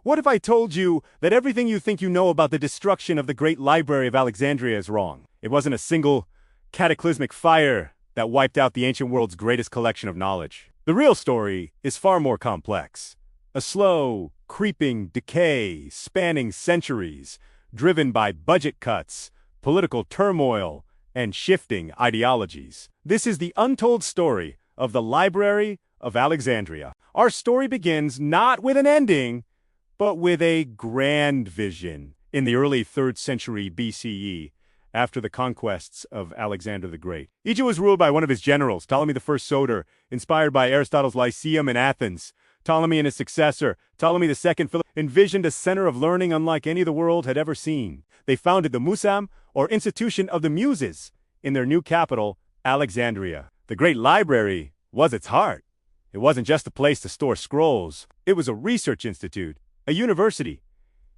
What if I told you that everything you think you know about the destruction of the Great Library of Alexandria is wrong? It wasn't a single cataclysmic fire that wiped out the ancient world's greatest collection of knowledge. The real story is far more complex. A slow, creeping decay spanning centuries, driven by budget cuts, political turmoil, and shifting ideologies. This is the untold story of the Library of Alexandria. Our story begins not with an ending, but with a grand vision. In the early 3rd century BCE, after the conquests of Alexander the Great, Egypt was ruled by one of his generals, Ptolemy I Soter, inspired by Aristotle's Lyceum in Athens. Ptolemy and his successor, Ptolemy II Philip, envisioned a center of learning unlike any the world had ever seen. They founded the Musam, or Institution of the Muses, in their new capital, Alexandria. The Great Library was its heart. It wasn't just a place to store scrolls. It was a research institute, a university,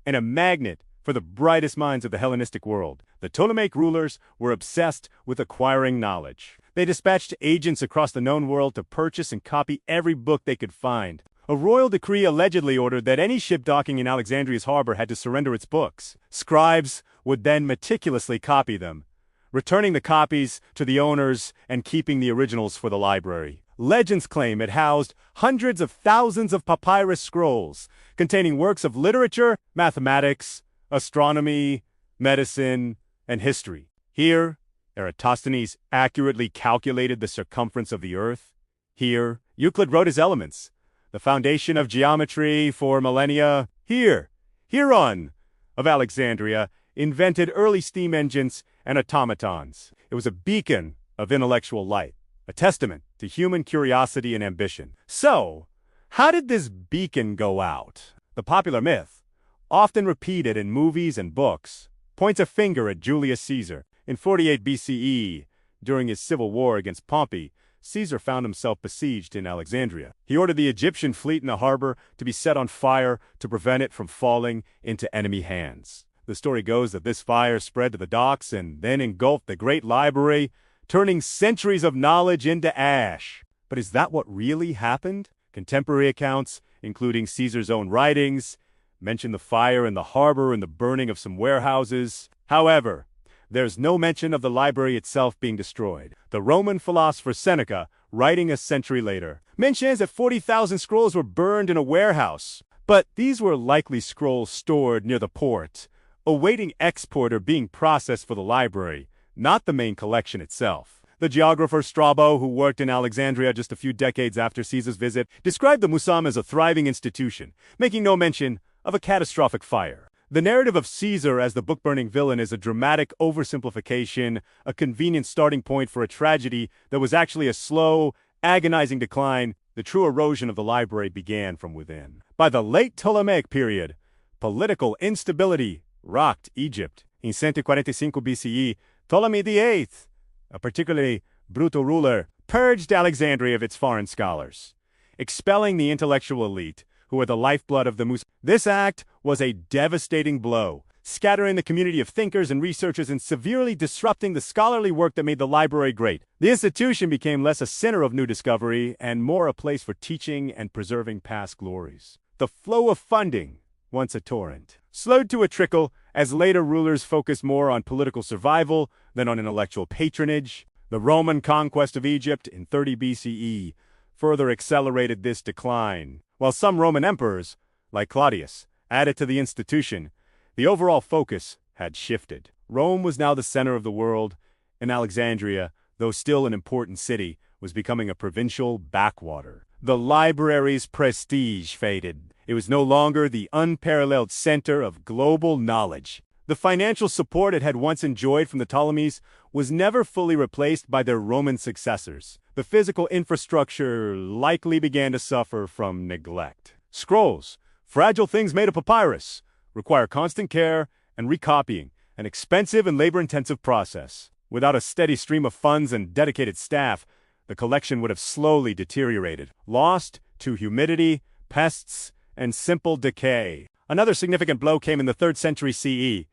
and a magnet for the brightest minds of the Hellenistic world. The Ptolemaic rulers were obsessed with acquiring knowledge. They dispatched agents across the known world to purchase and copy every book they could find. A royal decree allegedly ordered that any ship docking in Alexandria's harbor had to surrender its books. Scribes would then meticulously copy them, returning the copies to the owners and keeping the originals for the library. Legends claim it housed hundreds of thousands of papyrus scrolls containing works of literature, mathematics, astronomy, medicine, and history. Here, Eratosthenes accurately calculated the circumference of the Earth. Here, Euclid wrote his Elements, the foundation of geometry for millennia. Here, Hieron of Alexandria invented early steam engines and automatons. It was a beacon of intellectual light, a testament to human curiosity and ambition. So, how did this beacon go out? The popular myth, often repeated in movies and books, points a finger at Julius Caesar. In 48 BCE, during his civil war against Pompey, Caesar found himself besieged in Alexandria. He ordered the Egyptian fleet in the harbor to be set on fire to prevent it from falling into enemy hands. The story goes that this fire spread to the docks and then engulfed the great library, turning centuries of knowledge into ash. But is that what really happened? Contemporary accounts, including Caesar's own writings, mention the fire in the harbor and the burning of some warehouses. However, there's no mention of the library itself being destroyed. The Roman philosopher Seneca, writing a century later, mentions that 40,000 scrolls were burned in a warehouse. But these were likely scrolls stored near the port, awaiting export or being processed for the library, not the main collection itself. The geographer Strabo, who worked in Alexandria just a few decades after Caesar's visit, described the Musam as a thriving institution, making no mention of a catastrophic fire. The narrative of Caesar as the book-burning villain is a dramatic oversimplification, a convenient starting point for a tragedy that was actually a slow, agonizing decline. The true erosion of the library began from within. By the late Ptolemaic period, political instability rocked Egypt. In 145 BCE, Ptolemy VIII, a particularly brutal ruler, purged Alexandria of its foreign scholars, expelling the intellectual elite, who were the lifeblood of the Musam. This act was a devastating blow, scattering the community of thinkers and researchers and severely disrupting the scholarly work that made the library great. The institution became less a center of new discovery and more a place for teaching and preserving past glories. The flow of funding, once a torrent, slowed to a trickle as later rulers focused more on political survival than on intellectual patronage. The Roman conquest of Egypt in 30 BCE further accelerated this decline. While some Roman emperors, like Claudius, added to the institution, the overall focus had shifted. Rome was now the center of the world, and Alexandria, though still an important city, was becoming a provincial backwater. The library's prestige faded. It was no longer the unparalleled center of global knowledge. The financial support it had once enjoyed from the Ptolemies was never fully replaced by their Roman successors. The physical infrastructure likely began to suffer from neglect. Scrolls, fragile things made of papyrus, require constant care and recopying, an expensive and labor-intensive process. Without a steady stream of funds and dedicated staff, the collection would have slowly deteriorated, lost to humidity, pests, and simple decay. Another significant blow came in the 3rd century CE.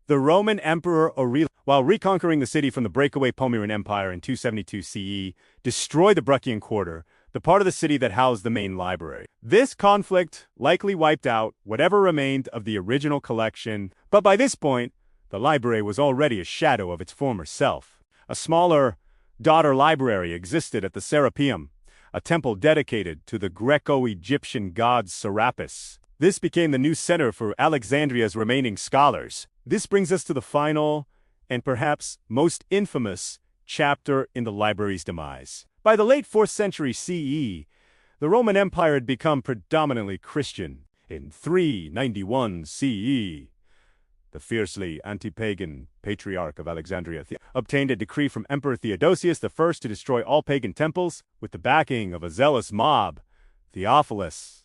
The Roman Emperor Aurelius, while reconquering the city from the breakaway Palmyrene Empire in 272 CE, destroyed the Bruchian quarter, the part of the city that housed the main library. This conflict likely wiped out whatever remained of the original collection, but by this point, the library was already a shadow of its former self. A smaller, daughter library existed at the Serapeum, a temple dedicated to the Greco-Egyptian god Serapis. This became the new center for Alexandria's remaining scholars. This brings us to the final, and perhaps most infamous, chapter in the library's demise. By the late 4th century CE, the Roman Empire had become predominantly Christian. In 391 CE, the fiercely anti-pagan Patriarch of Alexandria obtained a decree from Emperor Theodosius I to destroy all pagan temples. With the backing of a zealous mob, Theophilus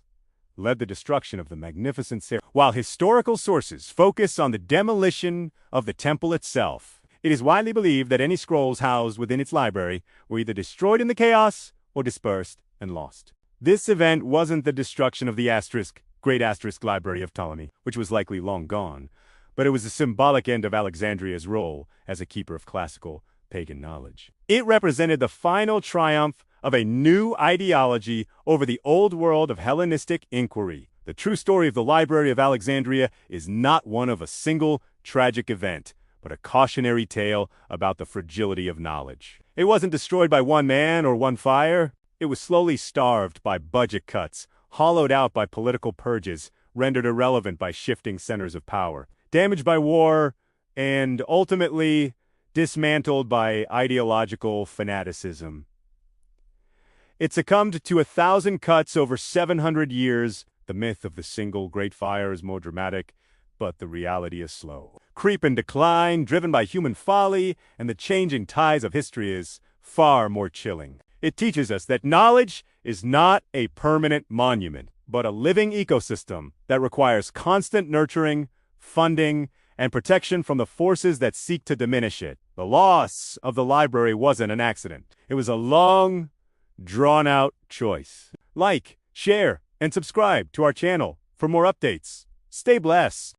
led the destruction of the magnificent Serapeum. While historical sources focus on the demolition of the temple itself, it is widely believed that any scrolls housed within its library were either destroyed in the chaos or dispersed and lost. This event wasn't the destruction of the Great Library of Ptolemy, which was likely long gone, but it was the symbolic end of Alexandria's role as a keeper of classical pagan knowledge. It represented the final triumph of a new ideology over the old world of Hellenistic inquiry. The true story of the Library of Alexandria is not one of a single tragic event, but a cautionary tale about the fragility of knowledge. It wasn't destroyed by one man or one fire. It was slowly starved by budget cuts, hollowed out by political purges, rendered irrelevant by shifting centers of power, damaged by war, and ultimately dismantled by ideological fanaticism. It succumbed to 1,000 cuts over 700 years. The myth of the single great fire is more dramatic, but the reality is slow. Creep and decline, driven by human folly and the changing tides of history, is far more chilling. It teaches us that knowledge is not a permanent monument, but a living ecosystem that requires constant nurturing, funding, and protection from the forces that seek to diminish it. The loss of the library wasn't an accident. It was a long, drawn-out choice. Like, share, and subscribe to our channel for more updates. Stay blessed.